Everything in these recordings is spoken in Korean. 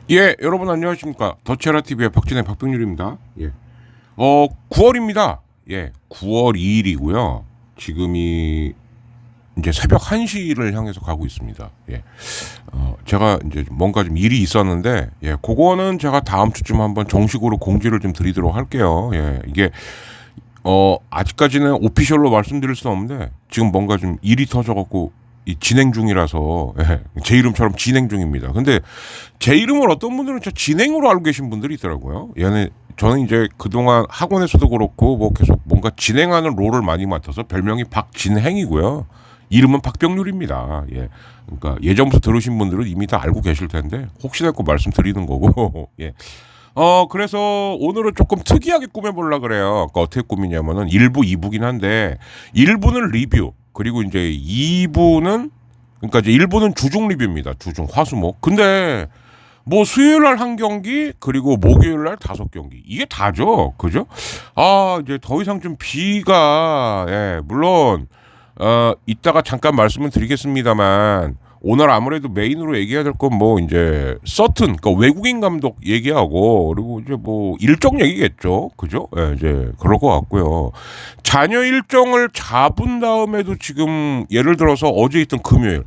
예, 여러분 안녕하십니까. 더체라TV의 박진의 박병률입니다. 예. 9월입니다. 예, 9월 2일이고요. 지금이 이제 새벽 1시를 향해서 가고 있습니다. 예. 제가 이제 뭔가 좀 일이 있었는데, 예, 그거는 제가 다음 주쯤 한번 정식으로 공지를 좀 드리도록 할게요. 예, 이게, 아직까지는 오피셜로 말씀드릴 수는 없는데, 지금 뭔가 좀 일이 터져갖고, 이 진행 중이라서, 예, 제 이름처럼 진행 중입니다. 근데 제 이름을 어떤 분들은 저 진행으로 알고 계신 분들이 있더라고요. 저는 이제 그동안 학원에서도 그렇고 뭐 계속 뭔가 진행하는 롤을 많이 맡아서 별명이 박진행이고요. 이름은 박병률입니다. 예. 그러니까 예전부터 들으신 분들은 이미 다 알고 계실 텐데 혹시나 꼭 말씀드리는 거고. 예. 그래서 오늘은 조금 특이하게 꾸며보려고 그래요. 그러니까 어떻게 꾸미냐면은 1부, 2부긴 한데 1부는 리뷰, 그리고 이제 2부는, 그러니까 이제 1부는 주중 리뷰입니다. 주중, 화수목. 근데 뭐 수요일 날 1경기, 그리고 목요일 날 5경기. 이게 다죠. 그죠? 이제 더 이상 좀 비가, 예, 물론 이따가 잠깐 말씀을 드리겠습니다만 오늘 아무래도 메인으로 얘기해야 될 건 뭐 이제 서튼, 그러니까 외국인 감독 얘기하고, 그리고 이제 뭐 일정 얘기겠죠, 그죠? 예, 이제 그럴 것 같고요. 잔여 일정을 잡은 다음에도 지금 예를 들어서 어제 있던 금요일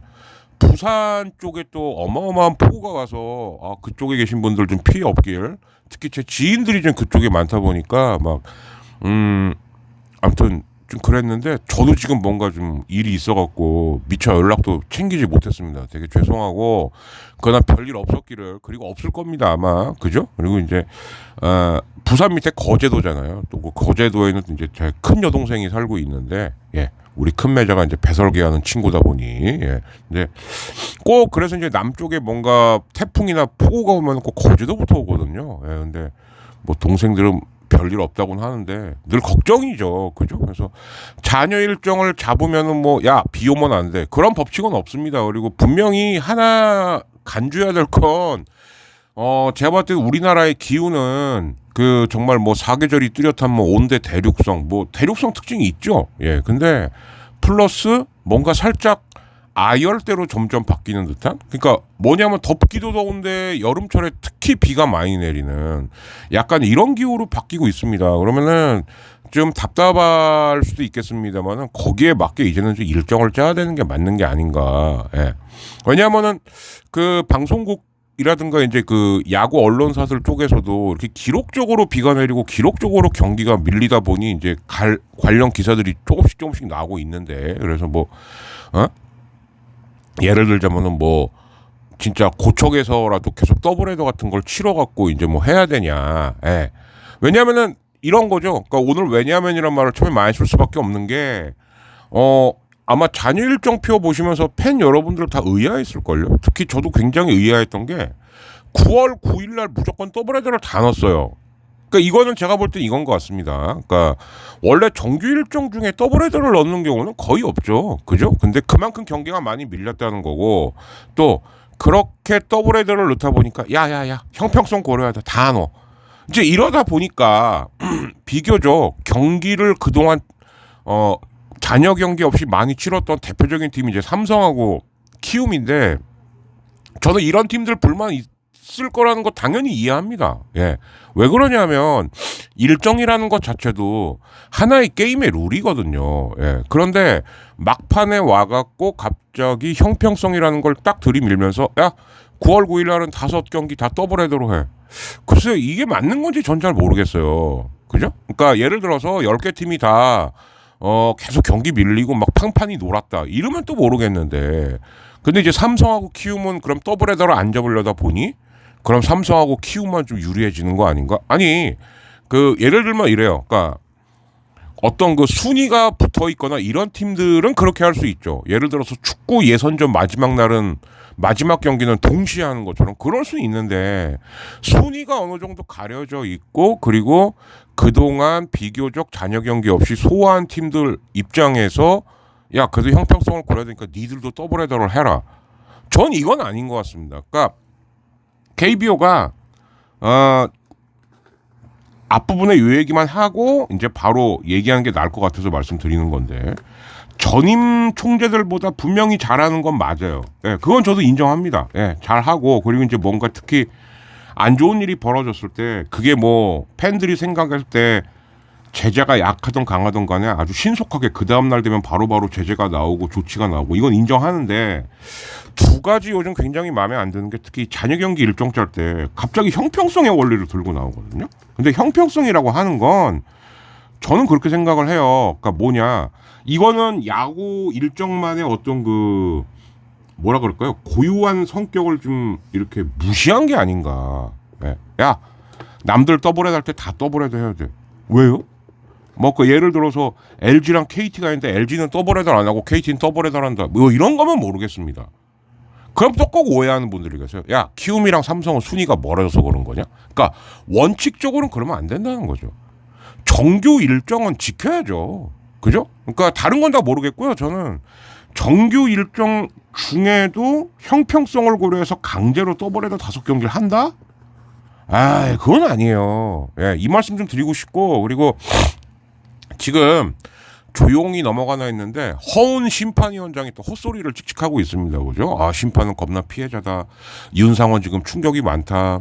부산 쪽에 또 어마어마한 폭우가 와서 그쪽에 계신 분들 좀 피해 없길. 특히 제 지인들이 좀 그쪽에 많다 보니까 막 아무튼 좀 그랬는데 저도 지금 뭔가 좀 일이 있어갖고 미처 연락도 챙기지 못했습니다. 되게 죄송하고, 그러나 별일 없었기를, 그리고 없을 겁니다 아마, 그죠? 그리고 이제 부산 밑에 거제도잖아요. 또 그 거제도에는 이제 제 큰 여동생이 살고 있는데, 예, 우리 큰 매자가 이제 배설계하는 친구다 보니, 예, 이제 꼭 그래서 이제 남쪽에 뭔가 태풍이나 폭우가 오면 꼭 거제도부터 오거든요. 예, 근데 뭐 동생들은 별일 없다고는 하는데 늘 걱정이죠, 그죠? 그래서 잔여 일정을 잡으면은 뭐 야, 비 오면 안 돼, 그런 법칙은 없습니다. 그리고 분명히 하나 간주해야 될 건, 제가 봤을 때 우리나라의 기후는 그 정말 뭐 사계절이 뚜렷한 뭐 온대 대륙성, 뭐 대륙성 특징이 있죠. 예, 근데 플러스 뭔가 살짝 아열대로 점점 바뀌는 듯한? 그러니까 뭐냐면 덥기도 더운데 여름철에 특히 비가 많이 내리는 약간 이런 기후로 바뀌고 있습니다. 그러면은 좀 답답할 수도 있겠습니다만은 거기에 맞게 이제는 좀 일정을 짜야 되는 게 맞는 게 아닌가. 예. 왜냐하면은 그 방송국이라든가 이제 그 야구 언론사들 쪽에서도 이렇게 기록적으로 비가 내리고 기록적으로 경기가 밀리다 보니 이제 관련 기사들이 조금씩 나오고 있는데, 그래서 뭐 예를 들자면은 뭐 진짜 고척에서라도 계속 더블헤더 같은 걸 치러 갖고 이제 뭐 해야 되냐. 예. 왜냐면은 이런 거죠. 그러니까 오늘 왜냐면이란 말을 처음에 많이 쓸 수밖에 없는 게 아마 잔여 일정표 보시면서 팬 여러분들 다 의아했을걸요. 특히 저도 굉장히 의아했던 게 9월 9일 날 무조건 더블헤더를 다 넣었어요. 그러니까 이거는 제가 볼 때 이건 것 같습니다. 그러니까 원래 정규 일정 중에 더블헤더를 넣는 경우는 거의 없죠. 그죠? 근데 그만큼 경기가 많이 밀렸다는 거고, 또 그렇게 더블헤더를 넣다 보니까 야야야 형평성 고려하다 다 넣어. 이제 이러다 보니까 비교적 경기를 그동안 잔여 경기 없이 많이 치렀던 대표적인 팀이 이제 삼성하고 키움인데, 저는 이런 팀들 불만 있을 거라는 거 당연히 이해합니다. 예. 왜 그러냐면 일정이라는 것 자체도 하나의 게임의 룰이거든요. 예. 그런데 막판에 와갖고 갑자기 형평성이라는 걸 딱 들이밀면서 야 9월 9일 날은 5경기 다 더블헤더로 해. 글쎄요, 이게 맞는 건지 전 잘 모르겠어요. 그죠? 그러니까 예를 들어서 10개 팀이 다 계속 경기 밀리고 막 팡판이 놀았다 이러면 또 모르겠는데, 근데 이제 삼성하고 키움은 그럼 더블헤더를 안 잡으려다 보니 그럼 삼성하고 키움만 좀 유리해지는 거 아닌가? 아니, 그 예를 들면 이래요. 그러니까 어떤 그 순위가 붙어 있거나 이런 팀들은 그렇게 할 수 있죠. 예를 들어서 축구 예선전 마지막 날은 마지막 경기는 동시에 하는 것처럼 그럴 수 있는데, 순위가 어느 정도 가려져 있고 그리고 그동안 비교적 잔여 경기 없이 소화한 팀들 입장에서 야 그래도 형평성을 고려해야 되니까 니들도 더블헤더를 해라. 전 이건 아닌 것 같습니다. 그러니까 KBO가 앞부분에 요 얘기만 하고 이제 바로 얘기하는 게 나을 것 같아서 말씀드리는 건데, 전임 총재들보다 분명히 잘하는 건 맞아요. 예, 그건 저도 인정합니다. 예, 잘하고, 그리고 이제 뭔가 특히 안 좋은 일이 벌어졌을 때 그게 뭐 팬들이 생각할 때 제재가 약하든 강하든 간에 아주 신속하게 그 다음날 되면 바로바로 제재가 나오고 조치가 나오고, 이건 인정하는데, 두 가지 요즘 굉장히 마음에 안 드는 게 특히 잔여 경기 일정 짤 때 갑자기 형평성의 원리를 들고 나오거든요. 근데 형평성이라고 하는 건 저는 그렇게 생각을 해요. 그러니까 뭐냐, 이거는 야구 일정만의 어떤 그 뭐라 그럴까요? 고유한 성격을 좀 이렇게 무시한 게 아닌가. 네. 야, 남들 더블헤더 할 때 다 더블헤더 해야 돼. 왜요? 뭐 그 예를 들어서 LG랑 KT가 있는데 LG는 더블헤더 안 하고 KT는 더블헤더 한다. 뭐 이런 거면 모르겠습니다. 그럼 또 꼭 오해하는 분들이 계세요. 야, 키움이랑 삼성은 순위가 멀어져서 그런 거냐? 그러니까 원칙적으로는 그러면 안 된다는 거죠. 정규 일정은 지켜야죠. 그죠? 그러니까 다른 건 다 모르겠고요. 저는 정규 일정 중에도 형평성을 고려해서 강제로 더블헤더 5경기를 한다? 아, 그건 아니에요. 예, 이 말씀 좀 드리고 싶고, 그리고 지금 조용히 넘어가나 했는데 허운 심판위원장이 또 헛소리를 찍찍하고 있습니다. 그죠? 아, 심판은 겁나 피해자다. 윤상원 지금 충격이 많다.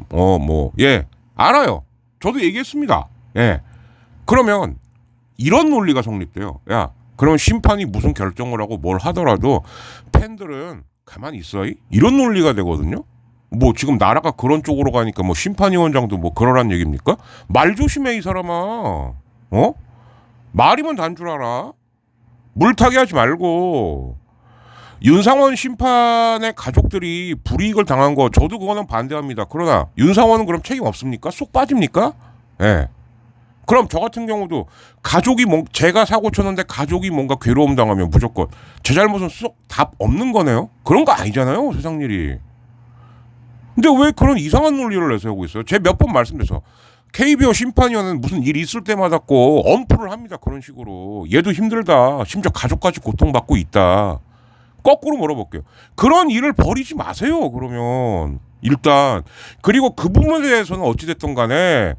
예, 알아요. 저도 얘기했습니다. 예. 그러면 이런 논리가 성립돼요. 야, 그러면 심판이 무슨 결정을 하고 뭘 하더라도 팬들은 가만히 있어. 이런 논리가 되거든요. 뭐 지금 나라가 그런 쪽으로 가니까 뭐 심판위원장도 뭐 그러란 얘기입니까? 말 조심해 이 사람아. 말이면 단 줄 알아. 물타기 하지 말고. 윤상원 심판의 가족들이 불이익을 당한 거 저도 그거는 반대합니다. 그러나 윤상원은 그럼 책임 없습니까? 쏙 빠집니까? 예. 그럼 저 같은 경우도 가족이 제가 사고 쳤는데 가족이 뭔가 괴로움 당하면 무조건 제 잘못은 쏙 답 없는 거네요. 그런 거 아니잖아요, 세상 일이. 근데 왜 그런 이상한 논리를 내세우고 있어요? 제가 몇 번 말씀드려서 KBO 심판위원은 무슨 일이 있을 때마다 꼭 엄포를 합니다. 그런 식으로. 얘도 힘들다. 심지어 가족까지 고통받고 있다. 거꾸로 물어볼게요. 그런 일을 벌이지 마세요. 그러면 일단. 그리고 그 부분에 대해서는 어찌됐든 간에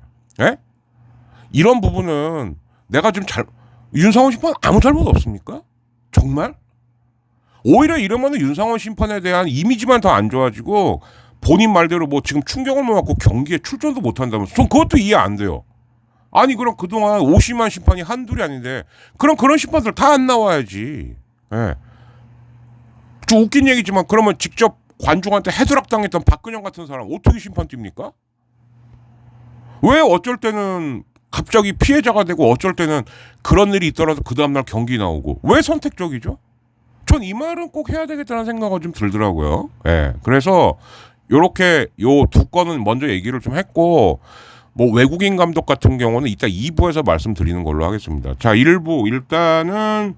이런 부분은 내가 좀 윤상원 심판 아무 잘못 없습니까? 정말? 오히려 이러면 윤상원 심판에 대한 이미지만 더 안 좋아지고 본인 말대로 뭐 지금 충격을 못 받고 경기에 출전도 못 한다면 전 그것도 이해 안 돼요. 아니 그럼 그동안 오심한 심판이 한둘이 아닌데 그럼 그런 심판들 다 안 나와야지. 예. 좀 웃긴 얘기지만 그러면 직접 관중한테 해드락당했던 박근영 같은 사람 어떻게 심판 뜁니까? 왜 어쩔 때는 갑자기 피해자가 되고 어쩔 때는 그런 일이 있더라도 그 다음날 경기 나오고 왜 선택적이죠? 전 이 말은 꼭 해야 되겠다는 생각은 좀 들더라고요. 예. 그래서 요렇게 요 두 건은 먼저 얘기를 좀 했고 뭐 외국인 감독 같은 경우는 이따 2부에서 말씀드리는 걸로 하겠습니다. 자, 1부 일단은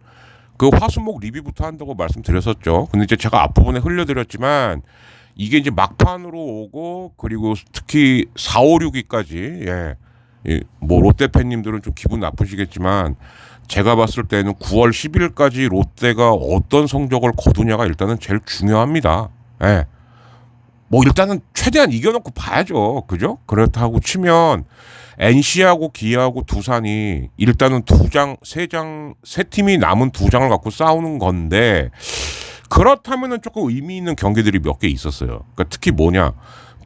그 화수목 리뷰부터 한다고 말씀드렸었죠. 근데 이제 제가 앞부분에 흘려드렸지만 이게 이제 막판으로 오고 그리고 특히 4, 5, 6위까지 예. 뭐 롯데 팬님들은 좀 기분 나쁘시겠지만 제가 봤을 때는 9월 10일까지 롯데가 어떤 성적을 거두냐가 일단은 제일 중요합니다. 예. 뭐 일단은 최대한 이겨놓고 봐야죠. 그죠? 그렇다고 치면 NC하고 기아하고 두산이 일단은 세 팀이 남은 두 장을 갖고 싸우는 건데 그렇다면은 조금 의미 있는 경기들이 몇 개 있었어요. 그러니까 특히 뭐냐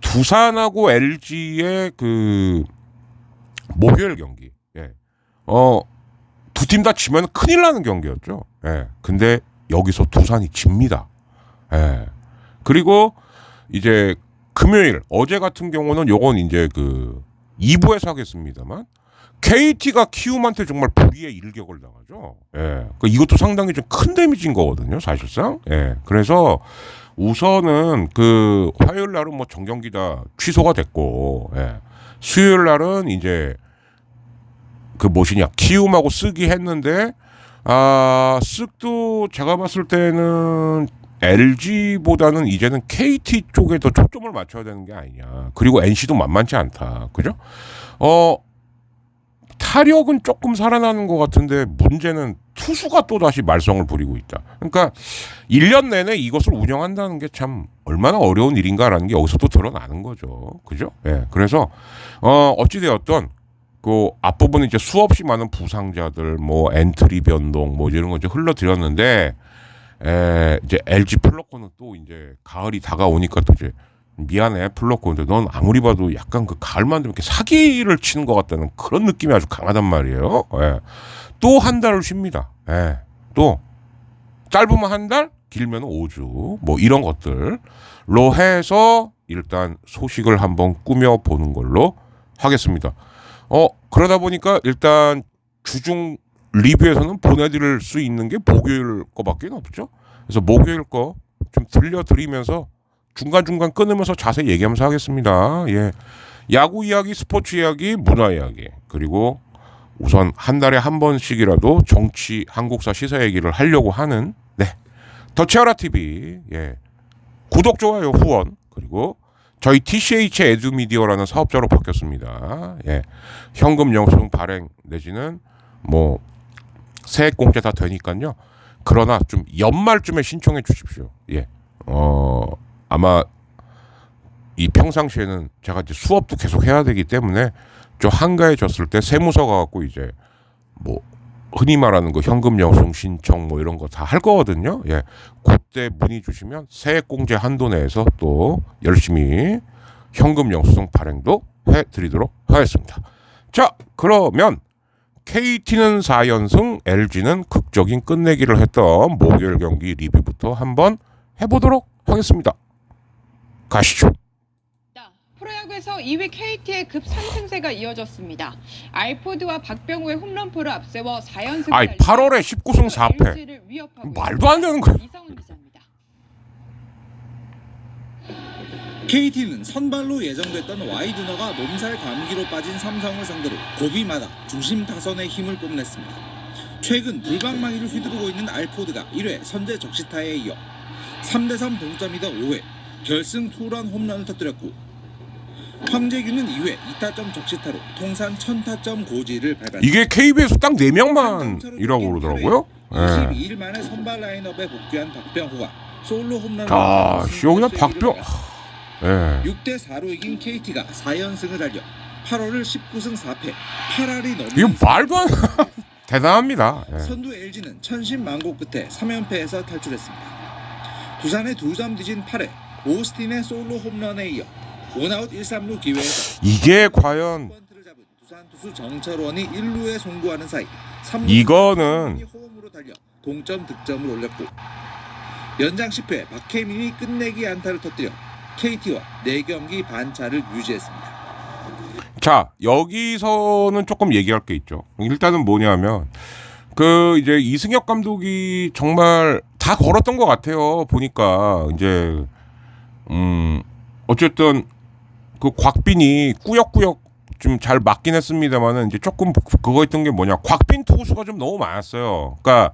두산하고 LG의 그 목요일 경기. 예. 두 팀 다 지면 큰일 나는 경기였죠. 예. 근데 여기서 두산이 집니다. 예. 그리고 이제 금요일 어제 같은 경우는 요건 이제 그 2부에서 하겠습니다만 KT가 키움한테 정말 불의의 일격을 당하죠. 예. 그러니까 이것도 상당히 좀 큰 데미지인 거거든요, 사실상. 예. 그래서 우선은 그 화요일 날은 뭐 정경기 다 취소가 됐고, 예. 수요일 날은 이제 그 무엇이냐 키움하고 쓰기 했는데 쓱도 제가 봤을 때는 LG보다는 이제는 KT 쪽에 더 초점을 맞춰야 되는 게 아니냐. 그리고 NC도 만만치 않다. 그죠? 타력은 조금 살아나는 것 같은데 문제는 투수가 또 다시 말썽을 부리고 있다. 그러니까 1년 내내 이것을 운영한다는 게 참 얼마나 어려운 일인가라는 게 여기서 또 드러나는 거죠. 그죠? 예. 그래서 어찌되었던 그 앞부분에 이제 수없이 많은 부상자들 뭐 엔트리 변동 뭐 이런 거 이제 흘러드렸는데 이제 LG 플러코는 또 이제 가을이 다가오니까 또 이제 미안해 플러코 근데 넌 아무리 봐도 약간 그 가을만 되면 이렇게 사기를 치는 것 같다는 그런 느낌이 아주 강하단 말이에요. 예. 또 한 달을 쉽니다. 예. 또 짧으면 한 달, 길면 5주 뭐 이런 것들로 해서 일단 소식을 한번 꾸며보는 걸로 하겠습니다. 그러다 보니까 일단 주중 리뷰에서는 보내드릴 수 있는 게 목요일 거밖에 없죠. 그래서 목요일 거 좀 들려드리면서 중간중간 끊으면서 자세히 얘기하면서 하겠습니다. 예. 야구 이야기, 스포츠 이야기, 문화 이야기 그리고 우선 한 달에 한 번씩이라도 정치, 한국사, 시사 얘기를 하려고 하는 더치아라 TV 예. 구독, 좋아요, 후원 그리고 저희 TCH 에듀미디어라는 사업자로 바뀌었습니다. 예. 현금 영수증 발행 내지는 뭐 세액 공제 다 되니까요. 그러나 좀 연말쯤에 신청해 주십시오. 예. 아마 이 평상시에는 제가 이제 수업도 계속 해야 되기 때문에 좀 한가해졌을 때 세무서 가갖고 이제 뭐 흔히 말하는 거 현금 영수증 신청 뭐 이런 거 다 할 거거든요. 예. 그때 문의 주시면 세액 공제 한도 내에서 또 열심히 현금 영수증 발행도 해드리도록 하겠습니다. 자, 그러면 KT는 4연승, LG는 극적인 끝내기를 했던 목요일 경기 리뷰부터 한번 해보도록 하겠습니다. 가시죠. 프로야구에서 2위 KT의 급상승세가 이어졌습니다. 알포드와 박병호의 홈런포를 앞세워 4연승을 아이 8월에 19승 4패 말도 안 되는 거야. 이상훈 기자입니다. KT는 선발로 예정됐던 와이드너가 몸살 감기로 빠진 삼성을 상대로 고비마다 중심 타선의 힘을 뽐냈습니다. 최근 불방망이를 휘두르고 있는 알포드가 1회 선제 적시타에 이어 3대3 동점이던 5회 결승 투런 홈런을 터뜨렸고 황재균은 2회 2타점 적시타로 통산 1000타점 고지를 밟았습니다. 이게 KBS 딱 4명만이라고 그러더라고요. 22일 만에 선발 라인업에 복귀한 박병호가 솔로 홈런을 여기는 박병 6대 4로 이긴 KT가 4연승을 달려 8월을 19승 4패 8할이 넘는 이거 말도 안 대단합니다. 선두 LG는 천신만고 끝에 3연패에서 탈출했습니다. 두산의 2점 뒤진 8회 오스틴의 솔로 홈런에 이어 원아웃 1, 3루 기회에서 이게 과연 두산 투수 정철원이 1루에 송구하는 사이 이거는 호흡으로 달려 동점 득점을 올렸고 연장 10회 박혜민이 끝내기 안타를 터뜨려 KT와 4경기 반차를 유지했습니다. 자, 여기서는 조금 얘기할 게 있죠. 일단은 뭐냐면 그 이제 이승엽 감독이 정말 다 걸었던 것 같아요. 보니까 이제 어쨌든 그 곽빈이 꾸역꾸역 좀 잘 맞긴 했습니다만은 이제 조금 그거 있던 게 뭐냐, 곽빈 투수가 좀 너무 많았어요. 그러니까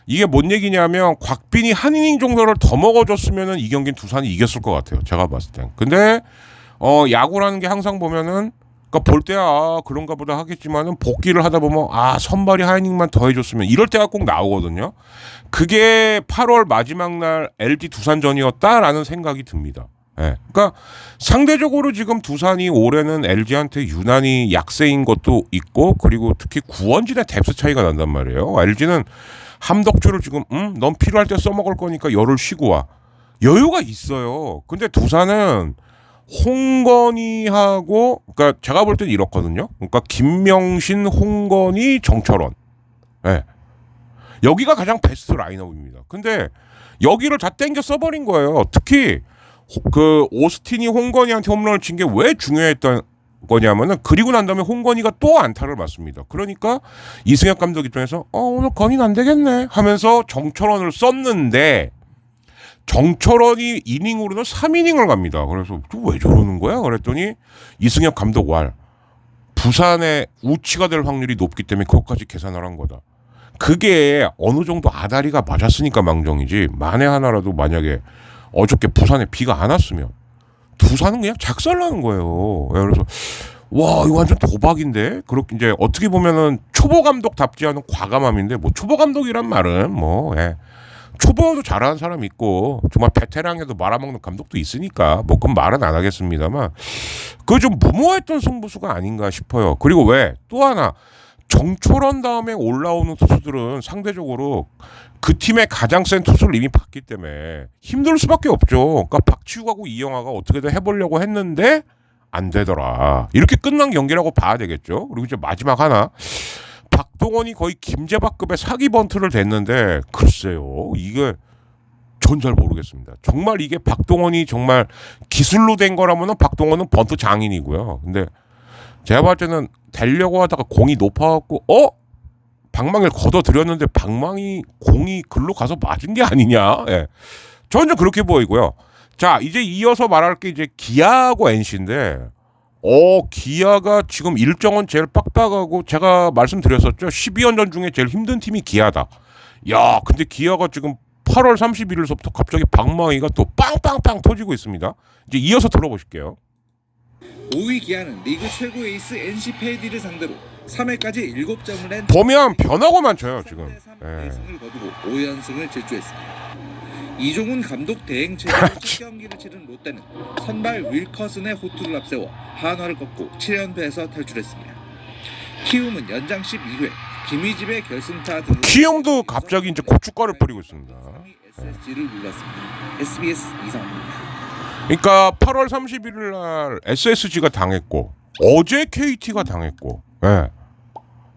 이게 뭔 얘기냐면 곽빈이 한 이닝 정도를 더 먹어줬으면은 이 경기는 두산이 이겼을 것 같아요. 제가 봤을 땐. 근데 야구라는 게 항상 보면은 그러니까 볼 때야 그런가 보다 하겠지만은 복귀를 하다 보면 선발이 한 이닝만 더 해줬으면 이럴 때가 꼭 나오거든요. 그게 8월 마지막 날 LG 두산전이었다라는 생각이 듭니다. 예. 그러니까 상대적으로 지금 두산이 올해는 LG한테 유난히 약세인 것도 있고, 그리고 특히 구원진의 뎁스 차이가 난단 말이에요. LG는 함덕주를 지금 넌 필요할 때 써먹을 거니까 열을 쉬고 와, 여유가 있어요. 근데 두산은 홍건희하고, 그러니까 제가 볼 때는 이렇거든요. 그러니까 김명신, 홍건희, 정철원. 예. 여기가 가장 베스트 라인업입니다. 근데 여기를 다 땡겨 써버린 거예요. 특히 그 오스틴이 홍건희한테 홈런을 친 게 왜 중요했던 거냐면은, 그리고 난 다음에 홍건희가 또 안타를 맞습니다. 그러니까 이승엽 감독 입장에서 오늘 건희는 안 되겠네 하면서 정철원을 썼는데, 정철원이 이닝으로는 3이닝을 갑니다. 그래서 왜 저러는 거야? 그랬더니 이승엽 감독 왈, 부산의 우치가 될 확률이 높기 때문에 그것까지 계산을 한 거다. 그게 어느 정도 아다리가 맞았으니까 망정이지, 만에 하나라도 만약에 어저께 부산에 비가 안 왔으면 두산은 그냥 작살나는 거예요. 그래서 와, 이거 완전 도박인데. 그렇게 이제 어떻게 보면은 초보 감독답지 않은 과감함인데, 뭐 초보 감독이란 말은 뭐 초보도 잘하는 사람 있고 정말 베테랑에도 말아먹는 감독도 있으니까 뭐 그건 말은 안 하겠습니다만, 그거 좀 무모했던 승부수가 아닌가 싶어요. 그리고 왜 또 하나, 정철원 다음에 올라오는 투수들은 상대적으로 그 팀의 가장 센 투수를 이미 봤기 때문에 힘들 수밖에 없죠. 그러니까 박치욱하고 이영하가 어떻게든 해보려고 했는데 안 되더라. 이렇게 끝난 경기라고 봐야 되겠죠. 그리고 이제 마지막 하나, 박동원이 거의 김재박급의 사기 번트를 댔는데, 글쎄요, 이게 전 잘 모르겠습니다. 정말 이게 박동원이 정말 기술로 된 거라면은 박동원은 번트 장인이고요. 근데 제가 봤을 때는 되려고 하다가 공이 높아갖고 방망이를 걷어들였는데 방망이 공이 글로 가서 맞은 게 아니냐. 예. 저는 좀 그렇게 보이고요. 자, 이제 이어서 말할 게 이제 기아하고 NC인데, 기아가 지금 일정은 제일 빡빡하고, 제가 말씀드렸었죠. 12연전 중에 제일 힘든 팀이 기아다. 야, 근데 기아가 지금 8월 31일서부터 갑자기 방망이가 또 빵빵빵 터지고 있습니다. 이제 이어서 들어보실게요. 5위 기아는 리그 최고 에이스 NC 페이디를 상대로 3회까지 7점을 낸 보면 변하고 많죠 지금. 3대3 승을 거두고 5연승을 질주했습니다. 이종훈 감독 대행 체제로 첫 경기를 치른 롯데는 선발 윌커슨의 호투를 앞세워 한화를 꺾고 7연패에서 탈출했습니다. 키움은 연장 12회 김희집의 결승타 등으로 키움도 갑자기 이제 고춧가루 뿌리고 있습니다. SSG를 눌렀습니다. SBS 이상입니다. 그러니까 8월 31일 날 SSG가 당했고 어제 KT가 당했고, 예.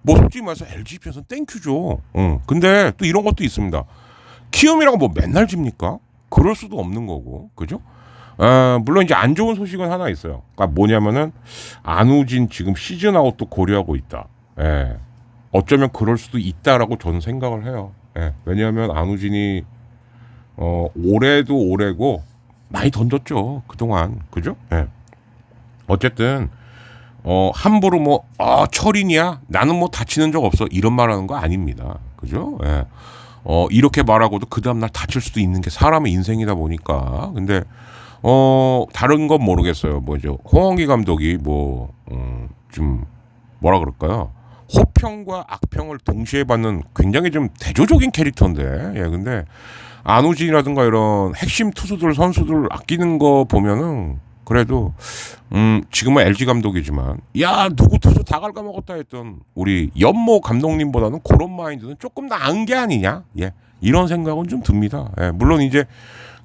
뭐 솔직히 말해서 LG 입장에서 땡큐죠. 근데 또 이런 것도 있습니다. 키움이라고 뭐 맨날 집니까? 그럴 수도 없는 거고, 그죠? 물론 이제 안 좋은 소식은 하나 있어요. 그러니까 뭐냐면은 안우진 지금 시즌 아웃도 고려하고 있다. 예. 어쩌면 그럴 수도 있다라고 저는 생각을 해요. 예. 왜냐하면 안우진이 올해도 올해고 많이 던졌죠 그동안, 그죠? 예. 어쨌든 함부로 뭐 철인이야, 나는 뭐 다치는 적 없어, 이런 말하는 거 아닙니다, 그죠? 예. 이렇게 말하고도 그 다음날 다칠 수도 있는 게 사람의 인생이다 보니까. 근데 다른 건 모르겠어요. 뭐 이제 홍원기 감독이 좀 뭐라 그럴까요? 호평과 악평을 동시에 받는 굉장히 좀 대조적인 캐릭터인데, 예. 근데 안우진이라든가 이런 핵심 투수들, 선수들 아끼는 거 보면은 그래도 지금은 LG 감독이지만, 야, 누구 투수 다 갉아먹었다 했던 우리 연모 감독님보다는 그런 마인드는 조금 나은 게 아니냐, 예, 이런 생각은 좀 듭니다. 예, 물론 이제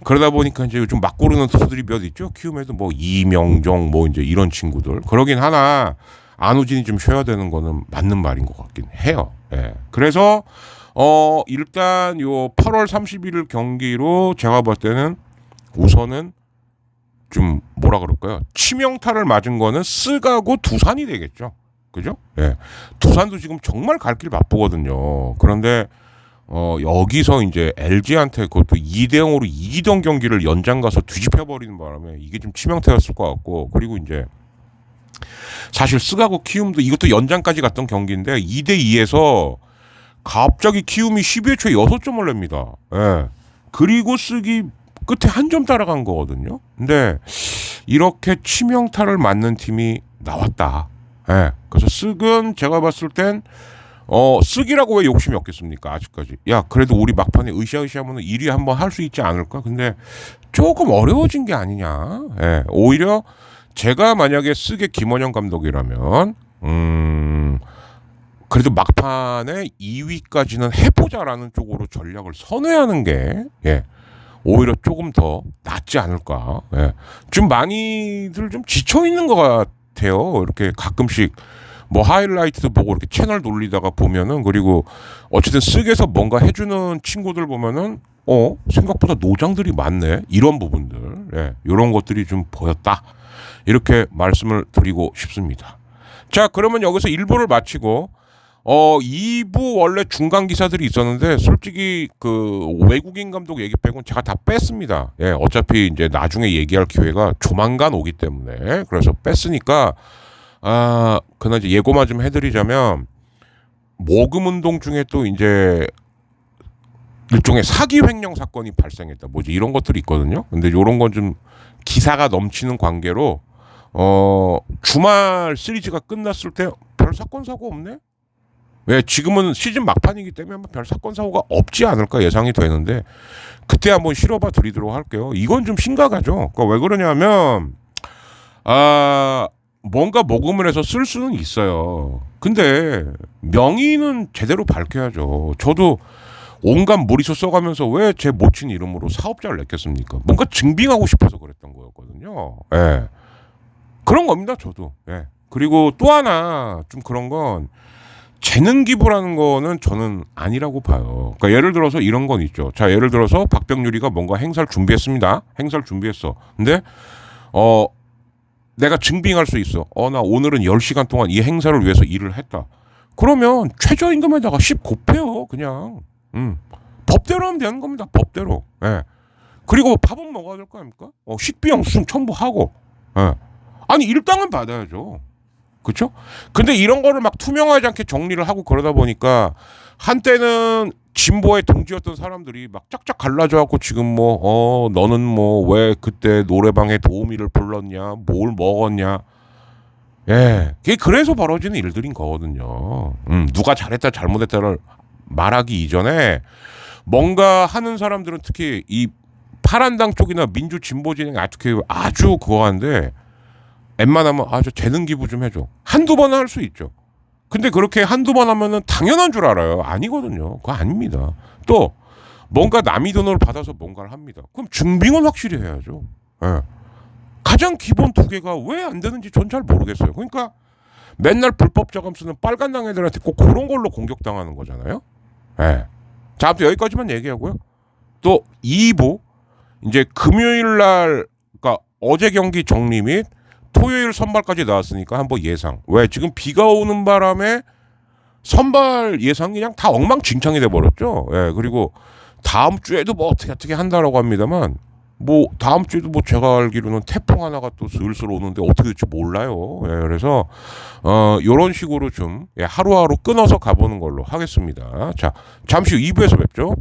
그러다 보니까 이제 요즘 막 고르는 투수들이 몇 있죠. 키움에도 뭐 이명종 뭐 이제 이런 친구들 그러긴 하나, 안우진이 좀 쉬어야 되는 거는 맞는 말인 것 같긴 해요. 예. 그래서 일단 요 8월 31일 경기로 제가 볼 때는 우선은 좀 뭐라 그럴까요? 치명타를 맞은 거는 스가고 두산이 되겠죠. 그죠? 예. 두산도 지금 정말 갈 길 바쁘거든요. 그런데 여기서 이제 LG한테 그것도 2대 0으로 이기던 경기를 연장 가서 뒤집혀 버리는 바람에 이게 좀 치명타였을 것 같고, 그리고 이제 사실 스가고 키움도 이것도 연장까지 갔던 경기인데 2대 2에서 갑자기 키움이 12회 초에 6점을 냅니다. 예. 그리고 쓰기 끝에 한 점 따라간 거거든요. 근데 이렇게 치명타를 맞는 팀이 나왔다. 예. 그래서 쓱은 제가 봤을 땐 쓱이라고 왜 욕심이 없겠습니까? 아직까지. 야, 그래도 우리 막판에 으쌰으쌰하면 1위 한번 할 수 있지 않을까? 근데 조금 어려워진 게 아니냐. 예. 오히려 제가 만약에 쓱의 김원영 감독이라면 그래도 막판에 2위까지는 해보자라는 쪽으로 전략을 선회하는 게 예. 오히려 조금 더 낫지 않을까. 예. 좀 많이들 좀 지쳐 있는 것 같아요. 이렇게 가끔씩 뭐 하이라이트도 보고 이렇게 채널 돌리다가 보면은, 그리고 어쨌든 쓱에서 뭔가 해주는 친구들 보면은 생각보다 노장들이 많네, 이런 부분들, 예. 이런 것들이 좀 보였다, 이렇게 말씀을 드리고 싶습니다. 자, 그러면 여기서 1부를 마치고 2부 원래 중간 기사들이 있었는데 솔직히 그 외국인 감독 얘기 빼고는 제가 다 뺐습니다. 예, 어차피 이제 나중에 얘기할 기회가 조만간 오기 때문에 그래서 뺐으니까 그날 이제 예고만 좀 해드리자면, 모금 운동 중에 또 이제 일종의 사기 횡령 사건이 발생했다, 뭐지 이런 것들이 있거든요. 근데 이런 건 좀 기사가 넘치는 관계로 주말 시리즈가 끝났을 때 별 사건 사고 없네. 왜 지금은 시즌 막판이기 때문에 별 사건 사고가 없지 않을까 예상이 되는데, 그때 한번 실어봐 드리도록 할게요. 이건 좀 심각하죠. 그러니까 왜 그러냐면 뭔가 모금을 해서 쓸 수는 있어요. 근데 명의는 제대로 밝혀야죠. 저도 온갖 무리수 써가면서 왜 제 모친 이름으로 사업자를 냈겠습니까? 뭔가 증빙하고 싶어서 그랬던 거였거든요. 예. 그런 겁니다, 저도. 예. 그리고 또 하나 좀 그런 건, 재능 기부라는 거는 저는 아니라고 봐요. 그러니까 예를 들어서 이런 건 있죠. 자, 예를 들어서 박병률이가 뭔가 행사를 준비했습니다. 행사를 준비했어. 근데 내가 증빙할 수 있어. 나 오늘은 10시간 동안 이 행사를 위해서 일을 했다. 그러면 최저임금에다가 10 곱해요, 그냥. 법대로 하면 되는 겁니다. 법대로. 예. 그리고 밥은 먹어야 될 거 아닙니까? 식비 영수증 첨부하고. 예. 아니, 일당은 받아야죠. 그렇죠? 근데 이런 거를 막 투명하지 않게 정리를 하고 그러다 보니까, 한때는 진보의 동지였던 사람들이 막 짝짝 갈라져갖고 지금 뭐 너는 뭐 왜 그때 노래방에 도우미를 불렀냐, 뭘 먹었냐. 예, 그게 그래서 벌어지는 일들인 거거든요. 누가 잘했다 잘못했다를 말하기 이전에 뭔가 하는 사람들은, 특히 이 파란당 쪽이나 민주 진보 진영이 아주 그거 한데, 웬만하면 저 재능 기부 좀 해줘. 한두 번은 할 수 있죠. 근데 그렇게 한두 번 하면은 당연한 줄 알아요. 아니거든요. 그거 아닙니다. 또 뭔가 남의 돈을 받아서 뭔가를 합니다. 그럼 증빙은 확실히 해야죠. 예. 가장 기본 두 개가 왜 안 되는지 전 잘 모르겠어요. 그러니까 맨날 불법 자금 쓰는 빨간당 애들한테 꼭 그런 걸로 공격당하는 거잖아요. 예. 자, 아무튼 여기까지만 얘기하고요. 또 2부 이제 금요일 날, 그러니까 어제 경기 정리 및 토요일 선발까지 나왔으니까 한번 예상. 왜 지금 비가 오는 바람에 선발 예상 그냥 다 엉망진창이 돼 버렸죠. 예. 그리고 다음 주에도 뭐 어떻게 한다라고 합니다만, 뭐 다음 주에도 뭐 제가 알기로는 태풍 하나가 또 슬슬 오는데 어떻게 될지 몰라요. 예. 그래서 요런 식으로 좀 하루하루 끊어서 가보는 걸로 하겠습니다. 자, 잠시 후 2부에서 뵙죠.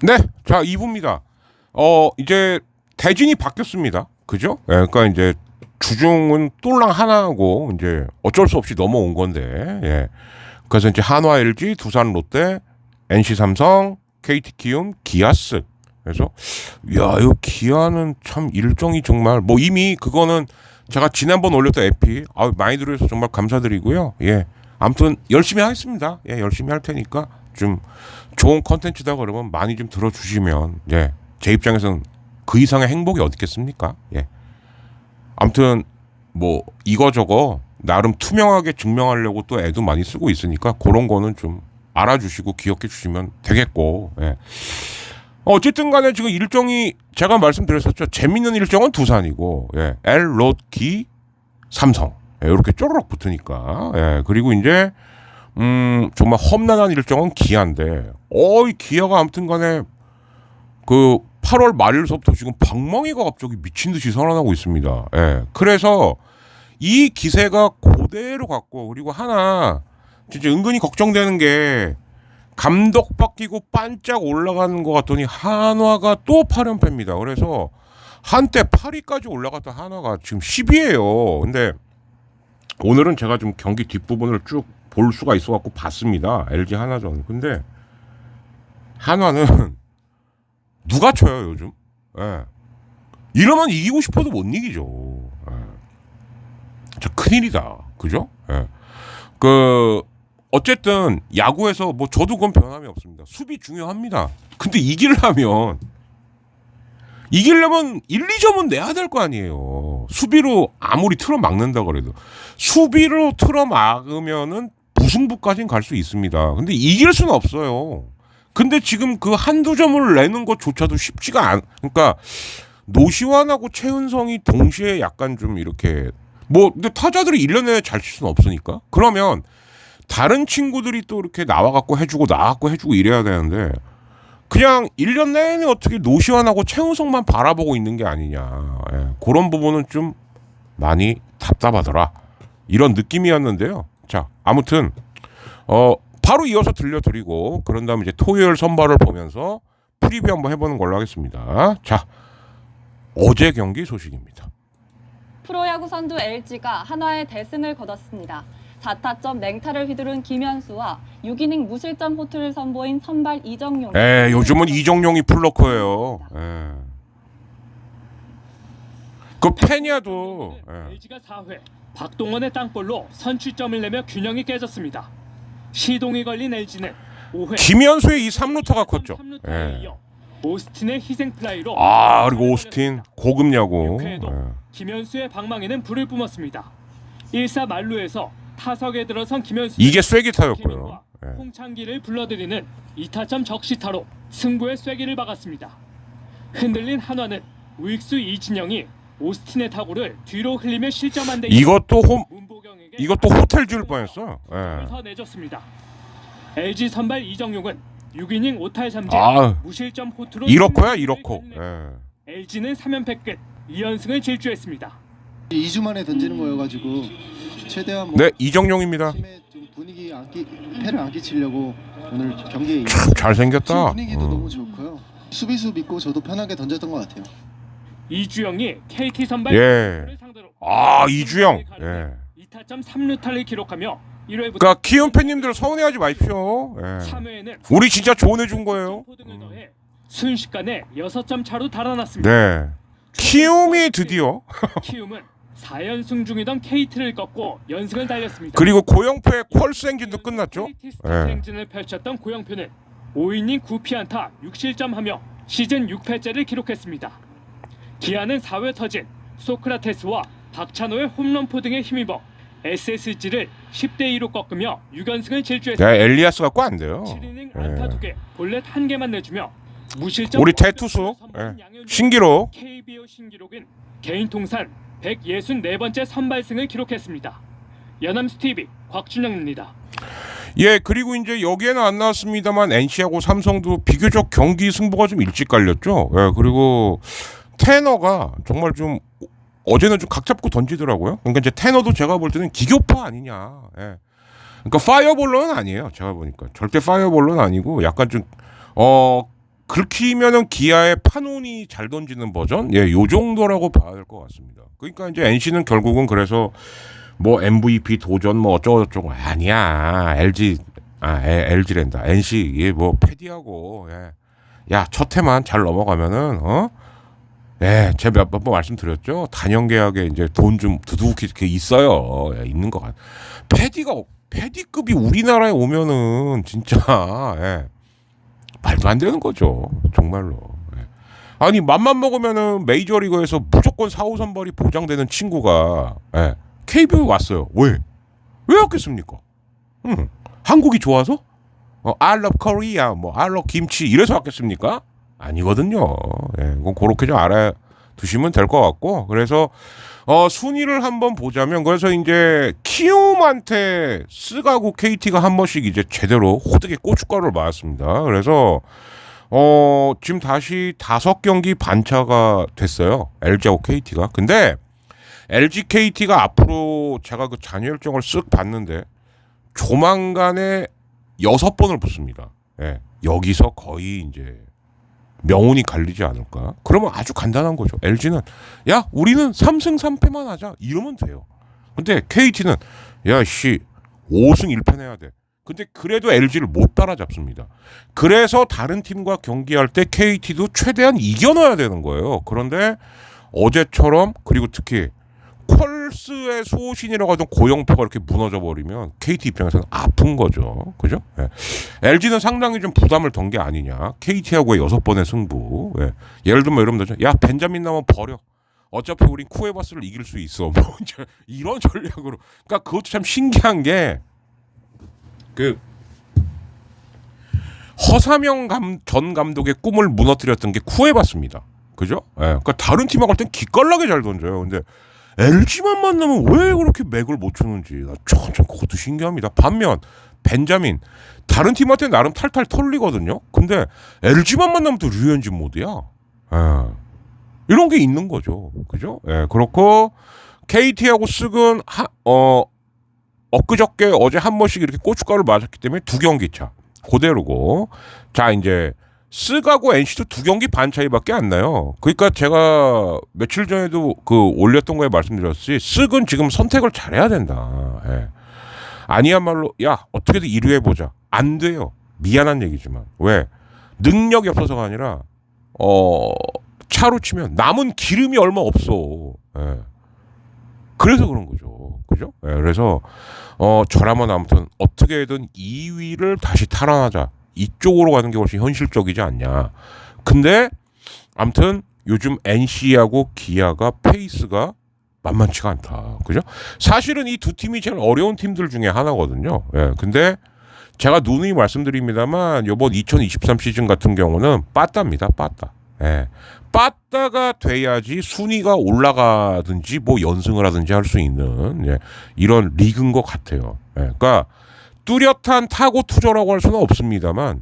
네, 자 2부입니다. 이제 대진이 바뀌었습니다. 그죠? 예, 그러니까 이제 주중은 똘랑 하나하고 이제 어쩔 수 없이 넘어온 건데, 예. 그래서 이제 한화, LG, 두산, 롯데, NC, 삼성, KT, 키움, 기아스. 그래서 야, 이 기아는 참 일정이 정말 뭐 이미 그거는 제가 지난번 올렸던 에피 많이 들어주셔서 정말 감사드리고요. 예, 아무튼 열심히 하겠습니다. 예, 열심히 할 테니까 좀 좋은 컨텐츠다 그러면 많이 좀 들어주시면 예, 제 입장에서는 그 이상의 행복이 어디 있겠습니까? 예. 아무튼 뭐 이거저거 나름 투명하게 증명하려고 또 애도 많이 쓰고 있으니까 그런 거는 좀 알아주시고 기억해 주시면 되겠고. 예. 어쨌든 간에 지금 일정이 제가 말씀드렸었죠. 재밌는 일정은 두산이고, 예. L, 롯, 기, 삼성. 예, 이렇게 쪼르륵 붙으니까. 예. 그리고 이제 정말 험난한 일정은 기아인데, 이 기아가 아무튼 간에 그 8월 말일서부터 지금 방망이가 갑자기 미친 듯이 살아나고 있습니다. 예. 그래서 이 기세가 그대로 갔고, 그리고 하나 진짜 은근히 걱정되는 게 감독 바뀌고 반짝 올라가는 것 같더니 한화가 또 8연패입니다. 그래서 한때 8위까지 올라갔던 한화가 지금 10위예요. 근데 오늘은 제가 좀 경기 뒷부분을 쭉 볼 수가 있어갖고 봤습니다. LG 한화전. 근데 한화는 누가 쳐요 요즘? 예. 이러면 이기고 싶어도 못 이기죠. 예. 진짜 큰일이다. 그죠? 예. 어쨌든 야구에서 뭐 저도 그건 변함이 없습니다. 수비 중요합니다. 근데 이기려면 1, 2점은 내야 될 거 아니에요. 수비로 아무리 틀어 막는다 그래도 수비로 틀어 막으면은 무승부까지는 갈 수 있습니다. 근데 이길 수는 없어요. 근데 지금 그 한두 점을 내는 것조차도 쉽지가 않. 그러니까 노시환하고 최은성이 동시에 약간 좀 이렇게 뭐 근데 타자들이 1년 내내 잘 칠 수는 없으니까. 그러면 다른 친구들이 또 이렇게 나와갖고 해주고 이래야 되는데 그냥 1년 내내 어떻게 노시환하고 최우성만 바라보고 있는 게 아니냐. 예, 그런 부분은 좀 많이 답답하더라. 이런 느낌이었는데요. 자, 아무튼 바로 이어서 들려드리고 그런 다음에 이제 토요일 선발을 보면서 프리뷰 한번 해보는 걸로 하겠습니다. 자, 어제 경기 소식입니다. 프로야구 선두 LG가 한화의 대승을 거뒀습니다. 4타점 맹타를 휘두른 김현수와 6이닝 무실점 호투를 선보인 선발 이정용. 요즘은 이정용이 플러커예요. 그 페냐도. LG가 4회 박동원의 땅볼로 선취점을 내며 균형이 깨졌습니다. 시동이 걸린 LG는 5회 김현수의 이 3루타가 컸죠. 3루타에 이어 오스틴의 희생 플라이로 그리고 오스틴 고급 야구. 6회에도 김현수의 방망이는 불을 뿜었습니다. 1사 만루에서 타석에 들어선 김현수 이게 쐐기타였고요. 홍창기를 불러들이는 2타점 적시타로 승부의 쐐기를 박았습니다. 흔들린 한화는 우익수 이진영이 오스틴의 타구를 뒤로 흘리며 실점한 데 이것도 문보경에게 호텔 지을 뻔했어. 서 내줬습니다. LG 선발 이정용은 6이닝 5탈 3진 무실점 호투로 이렇고야 이렇고. LG는 3연패 끝 2연승을 질주했습니다. 2주 만에 던지는 거여가지고 최대한 네, 이정용입니다. 팀의 좀 분위기 패를 안 끼치려고 오늘 경기에 잘생겼다. 분위기도 너무 좋고요. 수비수 믿고 저도 편하게 던졌던 것 같아요. 이주영이 KT 선발 상대로 이주영. 2타점 3루타를 기록하며 1회부터 그러니까 키움 팬님들 서운해하지 마십시오. 3회에는 우리 진짜 좋은 애 준 거예요. 순식간에 6점 차로 달아났습니다. 네. 키움이 드디어 키움은 4연승 중이던 KT를 꺾고 연승을 달렸습니다. 그리고 고영표의 퀄스 행진도 끝났죠. KT 스타트 행진을 펼쳤던 고영표는 5이닝 9피안타 6실점하며 시즌 6패째를 기록했습니다. 기아는 4회 터진 소크라테스와 박찬호의 홈런포 등에 힘입어 SSG를 10대2로 꺾으며 6연승을 질주했습니다. 엘리아스 갖고 안 돼요. 7이닝 안타 2개, 볼넷 1개만 내주며 무실점 우리 대투수 신기록 KBO 신기록은 개인 통산 164번째 선발승을 기록했습니다. 연암스TV 곽준영입니다. 그리고 이제 여기에는 안 나왔습니다만 NC하고 삼성도 비교적 경기 승부가 좀 일찍 갈렸죠. 그리고 테너가 정말 좀 어제는 좀 각 잡고 던지더라고요. 그러니까 이제 테너도 제가 볼 때는 기교파 아니냐. 그러니까 파이어볼러는 아니에요. 제가 보니까 절대 파이어볼러는 아니고 약간 좀 긁히면은 기아의 판온이 잘 던지는 버전, 예, 요 정도라고 봐야 될 것 같습니다. 그러니까 이제 NC는 결국은 그래서 뭐 MVP 도전 뭐 어쩌고저쩌고 아니야. LG랜다. NC 이게 뭐 패디하고 야, 첫 해만 잘 넘어가면은 제가 몇 번 말씀드렸죠. 단연 계약에 이제 돈 좀 두둑히 이렇게 있어요. 있는 것 같. 패디급이 우리나라에 오면은 진짜 말도 안 되는 거죠. 정말로. 아니 맘만 먹으면은 메이저리그에서 무조건 4, 5 선발이 보장되는 친구가 KBO에 왔어요. 왜 왔겠습니까? 한국이 좋아서? I love Korea, 뭐 I love 김치 이래서 왔겠습니까? 아니거든요. 그건 그렇게 좀 알아두시면 될 것 같고, 그래서 순위를 한번 보자면, 그래서 이제 키움한테 스가고 KT가 한 번씩 이제 제대로 호되게 고춧가루를 맞았습니다. 그래서 지금 다시 5경기 반차가 됐어요. LG하고 KT가. 근데 LG KT가 앞으로 제가 그 잔여 일정을 쓱 봤는데 조만간에 6번을 붙습니다. 여기서 거의 이제 명운이 갈리지 않을까? 그러면 아주 간단한 거죠. LG는 야, 우리는 3승 3패만 하자 이러면 돼요. 근데 KT는 야, 5승 1패 해야 돼. 근데 그래도 LG를 못 따라잡습니다. 그래서 다른 팀과 경기할 때 KT도 최대한 이겨놔야 되는 거예요. 그런데 어제처럼, 그리고 특히 퀄스의 수호신이라고 하던 고영표가 이렇게 무너져 버리면 KT 입장에서는 아픈 거죠. 그죠? LG는 상당히 좀 부담을 던 게 아니냐. KT하고의 6번의 승부. 예를 들면 여러분들, 야, 벤자민 나면 버려. 어차피 우린 쿠에바스를 이길 수 있어. 뭐 이런 전략으로. 그러니까 그것도 참 신기한 게, 그 허삼영 전 감독의 꿈을 무너뜨렸던 게 쿠에바스입니다. 그죠? 그러니까 다른 팀하고 할 땐 기깔나게 잘 던져요. 근데 LG만 만나면 왜 그렇게 맥을 못 추는지 나 참 그것도 신기합니다. 반면 벤자민 다른 팀한테 나름 탈탈 털리거든요. 근데 LG만 만나면 또 류현진 모드야. 이런 게 있는 거죠. 그죠? 그렇고 KT하고 쓱은 엊그저께 어제 한 번씩 이렇게 고춧가루를 맞았기 때문에 2경기 차 그대로고, 자 이제 쓱하고 NC도 2경기 반 차이밖에 안 나요. 그러니까 제가 며칠 전에도 그 올렸던 거에 말씀드렸지, 쓱은 지금 선택을 잘해야 된다. 아니야말로 야, 어떻게든 1위 해보자. 안 돼요. 미안한 얘기지만. 왜? 능력이 없어서가 아니라 차로 치면 남은 기름이 얼마 없어. 그래서 그런 거죠. 그죠? 그래서 저라면 아무튼 어떻게든 2위를 다시 탈환하자. 이쪽으로 가는 게 훨씬 현실적이지 않냐. 근데 아무튼 요즘 NC하고 기아가 페이스가 만만치가 않다. 그죠? 사실은 이 두 팀이 제일 어려운 팀들 중에 하나거든요. 근데 제가 누누이 말씀드립니다만 이번 2023 시즌 같은 경우는 빠따입니다. 빠따. 빠따가 돼야지 순위가 올라가든지 뭐 연승을 하든지 할 수 있는 이런 리그인 것 같아요. 그러니까 뚜렷한 타고 투저라고 할 수는 없습니다만,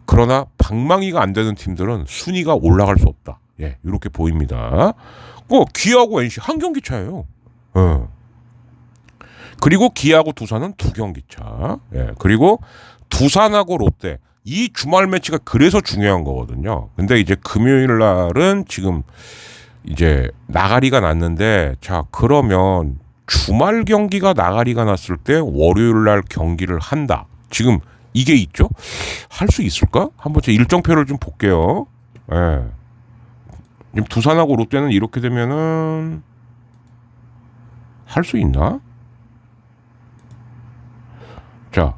그러나 방망이가 안 되는 팀들은 순위가 올라갈 수 없다. 이렇게 보입니다. 기아하고 NC 한 경기 차예요. 그리고 기아하고 두산은 2경기 차. 그리고 두산하고 롯데 이 주말 매치가 그래서 중요한 거거든요. 근데 이제 금요일 날은 지금 이제 나가리가 났는데, 자 그러면 주말 경기가 나가리가 났을 때 월요일 날 경기를 한다. 지금 이게 있죠? 할 수 있을까? 한번 제 일정표를 좀 볼게요. 지금 두산하고 롯데는 이렇게 되면은 할 수 있나? 자,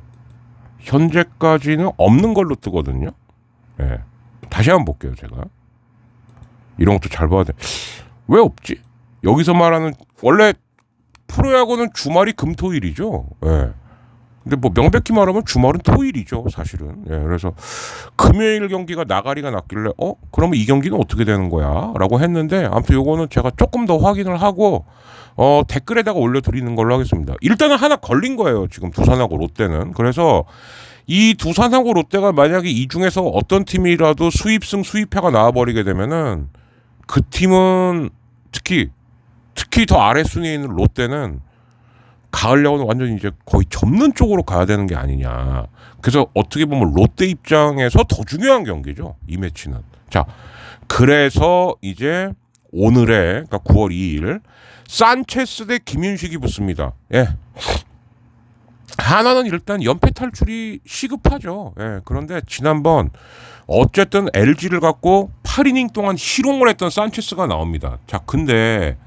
현재까지는 없는 걸로 뜨거든요. 다시 한번 볼게요, 제가. 이런 것도 잘 봐야 돼. 왜 없지? 여기서 말하는, 원래 프로야구는 주말이 금토일이죠. 근데 뭐 명백히 말하면 주말은 토일이죠, 사실은. 그래서 금요일 경기가 나가리가 났길래 그러면 이 경기는 어떻게 되는 거야? 라고 했는데, 아무튼 요거는 제가 조금 더 확인을 하고 댓글에다가 올려드리는 걸로 하겠습니다. 일단은 하나 걸린 거예요, 지금 두산하고 롯데는. 그래서 이 두산하고 롯데가 만약에 이 중에서 어떤 팀이라도 수입승 수입패가 나와버리게 되면은 그 팀은 특히 더 아래 순위에 있는 롯데는 가을 야구는 완전 이제 거의 접는 쪽으로 가야 되는 게 아니냐. 그래서 어떻게 보면 롯데 입장에서 더 중요한 경기죠. 이 매치는. 자, 그래서 이제 오늘의 그러니까 9월 2일 산체스 대 김윤식이 붙습니다. 예. 하나는 일단 연패 탈출이 시급하죠. 예. 그런데 지난번 어쨌든 LG를 갖고 8이닝 동안 희롱을 했던 산체스가 나옵니다. 자, 근데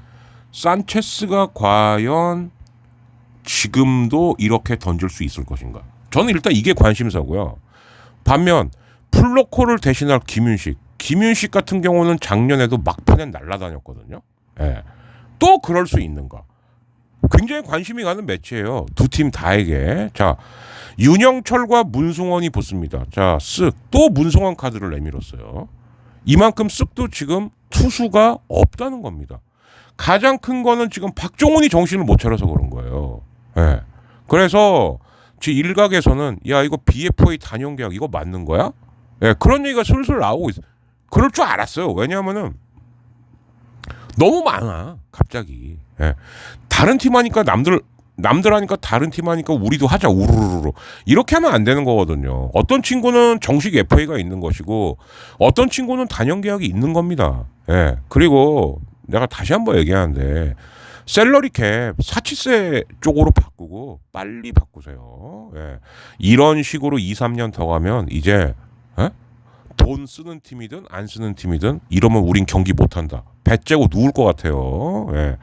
산체스가 과연 지금도 이렇게 던질 수 있을 것인가? 저는 일단 이게 관심사고요. 반면 플로코를 대신할 김윤식 같은 경우는 작년에도 막판에 날아다녔거든요. 예. 또 그럴 수 있는가? 굉장히 관심이 가는 매치예요. 두 팀 다에게. 자, 윤영철과 문승원이 붙습니다. 자, 쓱 또 문승원 카드를 내밀었어요. 이만큼 쓱도 지금 투수가 없다는 겁니다. 가장 큰 거는 지금 박종훈이 정신을 못 차려서 그런 거예요. 예. 그래서 지 일각에서는 야 이거 BFA 단연 계약 이거 맞는 거야? 예, 그런 얘기가 슬슬 나오고 있어. 그럴 줄 알았어요. 왜냐하면은 너무 많아 갑자기. 예. 다른 팀 하니까 남들 하니까 다른 팀 하니까 우리도 하자 우르르르 이렇게 하면 안 되는 거거든요. 어떤 친구는 정식 FA가 있는 것이고 어떤 친구는 단연 계약이 있는 겁니다. 예. 그리고 내가 다시 한번 얘기하는데 셀러리 캡 사치세 쪽으로 바꾸고 빨리 바꾸세요. 예. 이런 식으로 2, 3년 더 가면 이제 돈 쓰는 팀이든 안 쓰는 팀이든 이러면 우린 경기 못한다. 배째고 누울 것 같아요. 예.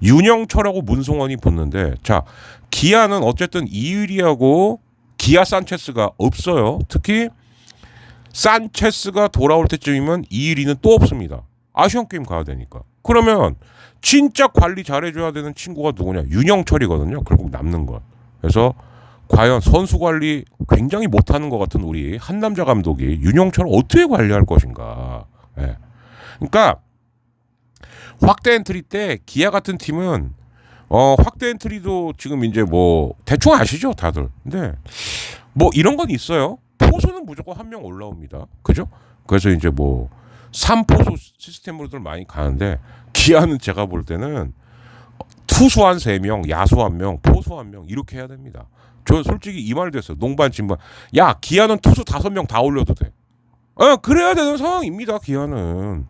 윤영철하고 문승원이 붙는데 자 기아는 어쨌든 이유리하고 기아 산체스가 없어요. 특히 산체스가 돌아올 때쯤이면 이유리는 또 없습니다. 아시안 게임 가야 되니까. 그러면 진짜 관리 잘해줘야 되는 친구가 누구냐? 윤영철이거든요. 결국 남는 것. 그래서 과연 선수 관리 굉장히 못하는 것 같은 우리 한남자 감독이 윤영철을 어떻게 관리할 것인가. 예. 그러니까 확대 엔트리 때 기아 같은 팀은 확대 엔트리도 지금 이제 뭐 대충 아시죠 다들. 근데 뭐 이런 건 있어요. 포수는 무조건 한 명 올라옵니다. 그죠? 그래서 이제 뭐 3포수 시스템으로들 많이 가는데 기아는 제가 볼 때는 투수 한 3명, 야수 1명, 포수 1명 이렇게 해야 됩니다. 저 솔직히 이 말도 했어요. 농반 진반. 야 기아는 투수 5명 다 올려도 돼. 그래야 되는 상황입니다. 기아는.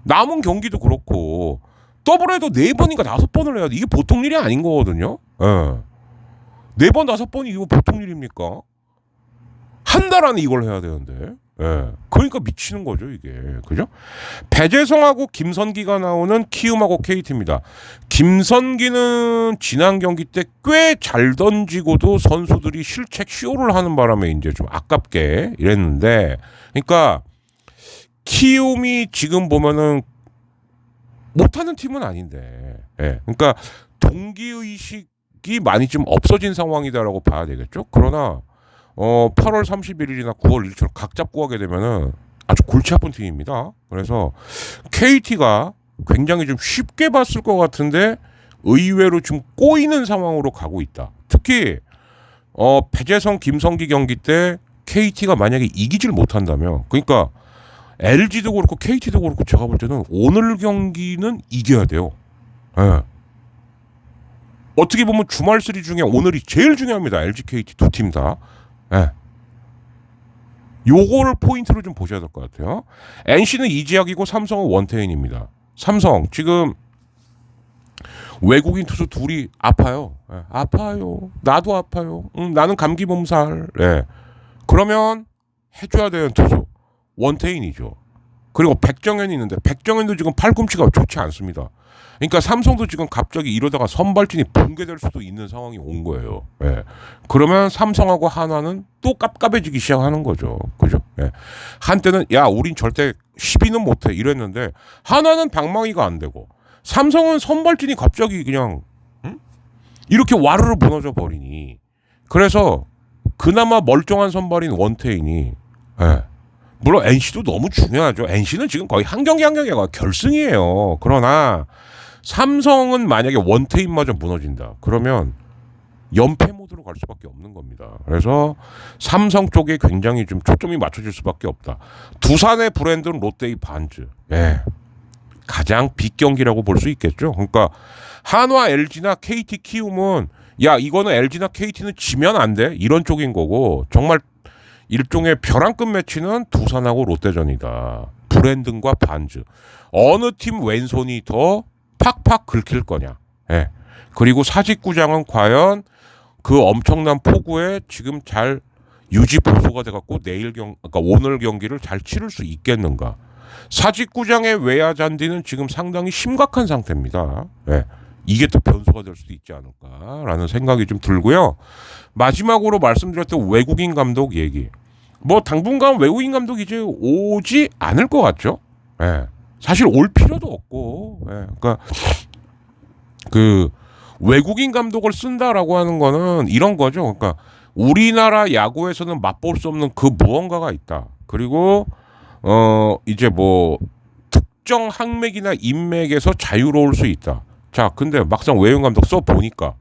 남은 경기도 그렇고 더블해도 4번인가 5번을 해야 돼. 이게 보통 일이 아닌 거거든요. 4번 5번이 이거 보통 일입니까? 한 달 안에 이걸 해야 되는데. 예. 그러니까 미치는 거죠, 이게. 그죠? 배재성하고 김선기가 나오는 키움하고 KT입니다. 김선기는 지난 경기 때 꽤 잘 던지고도 선수들이 실책 쇼를 하는 바람에 이제 좀 아깝게 이랬는데, 그러니까 키움이 지금 보면은 못하는 팀은 아닌데, 예. 그러니까 동기의식이 많이 좀 없어진 상황이다라고 봐야 되겠죠. 그러나 8월 31일이나 9월 1일처럼 각 잡고 하게 되면은 아주 골치 아픈 팀입니다. 그래서 KT가 굉장히 좀 쉽게 봤을 것 같은데 의외로 좀 꼬이는 상황으로 가고 있다. 특히 배재성 김성기 경기 때 KT가 만약에 이기질 못한다면, 그러니까 LG도 그렇고 KT도 그렇고 제가 볼 때는 오늘 경기는 이겨야 돼요. 예. 어떻게 보면 주말 시리즈 중에 오늘이 제일 중요합니다. LG, KT 두 팀 다. 예. 요거를 포인트로 좀 보셔야 될 것 같아요. NC는 이지학이고 삼성은 원태인입니다. 삼성 지금 외국인 투수 둘이 아파요. 예. 아파요. 나도 아파요. 나는 감기 몸살. 예. 그러면 해줘야 되는 투수 원태인이죠. 그리고 백정현이 있는데 백정현도 지금 팔꿈치가 좋지 않습니다. 그러니까 삼성도 지금 갑자기 이러다가 선발진이 붕괴될 수도 있는 상황이 온 거예요. 예. 그러면 삼성하고 한화는 또 깝깝해지기 시작하는 거죠. 그죠? 예. 한때는 야 우린 절대 10위는 못해 이랬는데 한화는 방망이가 안 되고 삼성은 선발진이 갑자기 그냥 이렇게 와르르 무너져 버리니, 그래서 그나마 멀쩡한 선발인 원태인이, 예. 물론 NC도 너무 중요하죠. NC는 지금 거의 한 경기 한 경기가 결승이에요. 그러나 삼성은 만약에 원태인마저 무너진다. 그러면 연패 모드로 갈 수밖에 없는 겁니다. 그래서 삼성 쪽에 굉장히 좀 초점이 맞춰질 수밖에 없다. 두산의 브랜드는 롯데의 반즈. 예. 가장 빅 경기라고 볼 수 있겠죠. 그러니까 한화, LG나 KT, 키움은 야 이거는 LG나 KT는 지면 안 돼 이런 쪽인 거고 정말 일종의 벼랑끝 매치는 두산하고 롯데전이다. 브랜든과 반즈 어느 팀 왼손이 더 팍팍 긁힐 거냐. 예. 그리고 사직구장은 과연 그 엄청난 폭우에 지금 잘 유지 보수가 돼갖고 그러니까 오늘 경기를 잘 치를 수 있겠는가. 사직구장의 외야 잔디는 지금 상당히 심각한 상태입니다. 예. 이게 또 변수가 될 수도 있지 않을까라는 생각이 좀 들고요. 마지막으로 말씀드렸던 외국인 감독 얘기. 뭐 당분간 외국인 감독 이제 오지 않을 것 같죠. 예. 사실 올 필요도 없고, 예. 그러니까 그 외국인 감독을 쓴다라고 하는 거는 이런 거죠. 그러니까 우리나라 야구에서는 맛볼 수 없는 그 무언가가 있다. 그리고 이제 뭐 특정 항맥이나 인맥에서 자유로울 수 있다. 자, 근데 막상 외국인 감독 써 보니까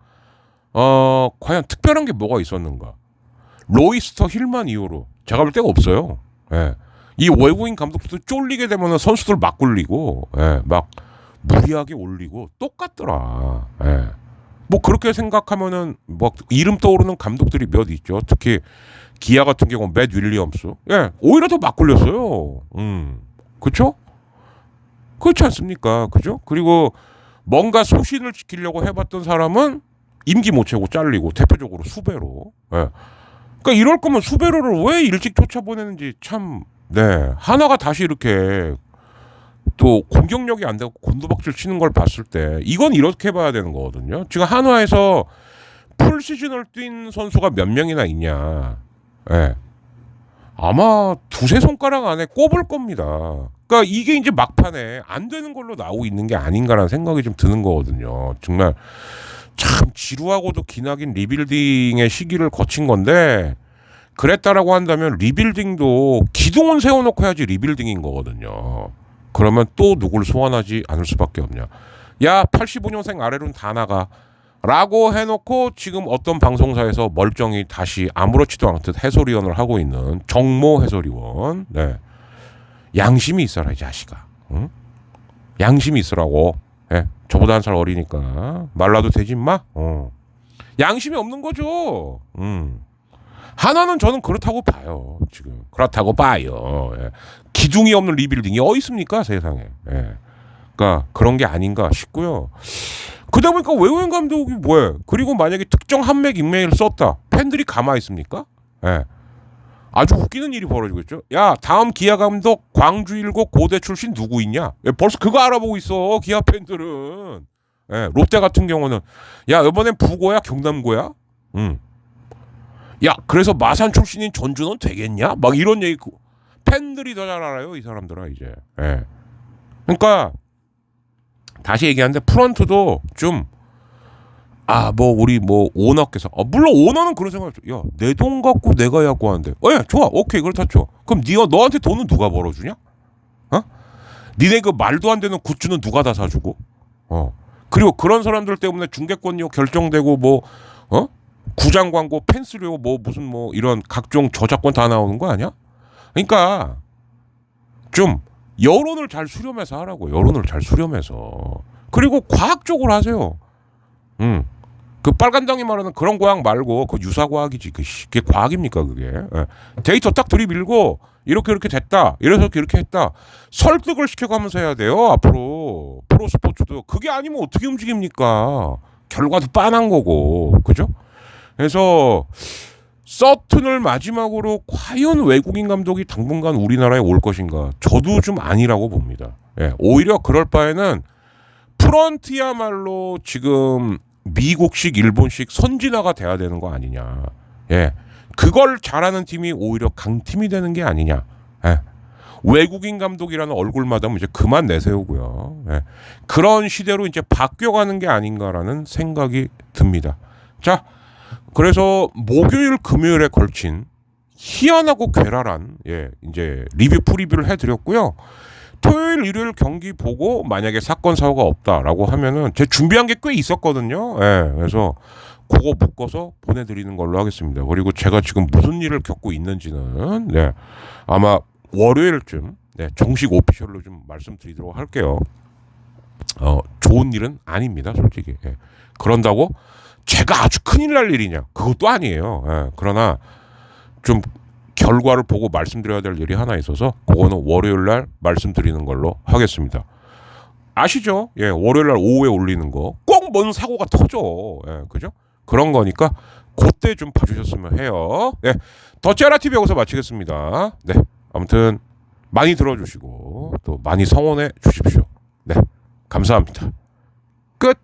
과연 특별한 게 뭐가 있었는가? 로이스터 힐만 이후로 제가 볼 데가 없어요. 예. 이 외국인 감독도 쫄리게 되면 선수들 막 굴리고, 예. 막 무리하게 올리고 똑같더라. 예. 뭐 그렇게 생각하면은 뭐 이름 떠오르는 감독들이 몇 있죠. 특히 기아 같은 경우 맷 윌리엄스. 예. 오히려 더 막 굴렸어요. 그렇죠? 그렇지 않습니까? 그죠? 그리고 뭔가 소신을 지키려고 해봤던 사람은 임기 못 채우고 잘리고 대표적으로 수베로. 예. 그러니까 이럴 거면 수베로를 왜 일찍 쫓아보내는지 참. 네. 하나가 다시 이렇게 또 공격력이 안 되고 곤두박질 치는 걸 봤을 때 이건 이렇게 봐야 되는 거거든요. 지금 한화에서 풀 시즌을 뛴 선수가 몇 명이나 있냐. 예. 아마 두세 손가락 안에 꼽을 겁니다. 그러니까 이게 이제 막판에 안 되는 걸로 나오고 있는 게 아닌가라는 생각이 좀 드는 거거든요. 정말 참 지루하고도 기나긴 리빌딩의 시기를 거친 건데 그랬다라고 한다면 리빌딩도 기둥은 세워놓고 해야지 리빌딩인 거거든요. 그러면 또 누굴 소환하지 않을 수밖에 없냐. 야 85년생 아래로는 다 나가 라고 해놓고 지금 어떤 방송사에서 멀쩡히 다시 아무렇지도 않듯 해설위원을 하고 있는 정모 해설위원. 네. 양심이 있어라 이 자식아. 응? 양심이 있으라고. 네. 저보다 한 살 어리니까 말라도 되지 마. 양심이 없는 거죠. 하나는 저는 그렇다고 봐요. 지금 그렇다고 봐요. 예. 기둥이 없는 리빌딩이 어디 있습니까 세상에. 예. 그러니까 그런 게 아닌가 싶고요. 그러다 보니까 외국인 감독이 뭐예요? 그리고 만약에 특정 한맥 인맥을 썼다. 팬들이 가만히 있습니까? 예. 아주 웃기는 일이 벌어지고 있죠. 야 다음 기아 감독 광주 일곱 고대 출신 누구 있냐? 예, 벌써 그거 알아보고 있어 기아 팬들은. 예, 롯데 같은 경우는 야 이번엔 부고야 경남고야? 야 그래서 마산 출신인 전준원 되겠냐? 막 이런 얘기. 팬들이 더 잘 알아요 이 사람들아 이제. 예. 그러니까 다시 얘기하는데 프런트도 좀 뭐 우리 뭐 오너께서 물론 오너는 그런 생각이죠. 야 내 돈 갖고 내가 야구하는데 예 좋아 오케이 그렇다 쳐. 그럼 너한테 돈은 누가 벌어주냐? 니네 그 말도 안 되는 굿즈는 누가 다 사주고? 그리고 그런 사람들 때문에 중계권료 결정되고 뭐 구장 광고 펜스료 뭐 무슨 뭐 이런 각종 저작권 다 나오는 거 아니야? 그러니까 좀 여론을 잘 수렴해서 하라고. 여론을 잘 수렴해서. 그리고 과학적으로 하세요. 그 빨간당이 말하는 그런 과학 말고 그 유사과학이지. 그게 과학입니까 그게. 예. 데이터 딱 들이밀고 이렇게 됐다. 이래서 이렇게 했다. 설득을 시켜가면서 해야 돼요. 앞으로 프로스포츠도. 그게 아니면 어떻게 움직입니까? 결과도 빤한 거고. 그죠? 그래서 서튼을 마지막으로 과연 외국인 감독이 당분간 우리나라에 올 것인가? 저도 좀 아니라고 봅니다. 예, 오히려 그럴 바에는 프런트야말로 지금 미국식, 일본식 선진화가 돼야 되는 거 아니냐. 예, 그걸 잘하는 팀이 오히려 강팀이 되는 게 아니냐. 예, 외국인 감독이라는 얼굴마다 이제 그만 내세우고요. 예, 그런 시대로 이제 바뀌어가는 게 아닌가라는 생각이 듭니다. 자. 그래서 목요일 금요일에 걸친 희한하고 괴랄한 이제 리뷰 프리뷰를 해드렸고요. 토요일 일요일 경기 보고 만약에 사건 사고가 없다라고 하면은 제 준비한 게 꽤 있었거든요. 그래서 그거 묶어서 보내드리는 걸로 하겠습니다. 그리고 제가 지금 무슨 일을 겪고 있는지는 아마 월요일쯤 정식 오피셜로 좀 말씀드리도록 할게요. 좋은 일은 아닙니다, 솔직히. 예. 그런다고 제가 아주 큰일 날 일이냐? 그것도 아니에요. 예. 그러나 좀 결과를 보고 말씀드려야 될 일이 하나 있어서 그거는 월요일 날 말씀드리는 걸로 하겠습니다. 아시죠? 예, 월요일 날 오후에 올리는 거 꼭 뭔 사고가 터져. 예, 그죠? 그런 거니까 그때 좀 봐주셨으면 해요. 네, 더치아라 TV 여기서 마치겠습니다. 네, 아무튼 많이 들어주시고 또 많이 성원해 주십시오. 네, 감사합니다. 끝.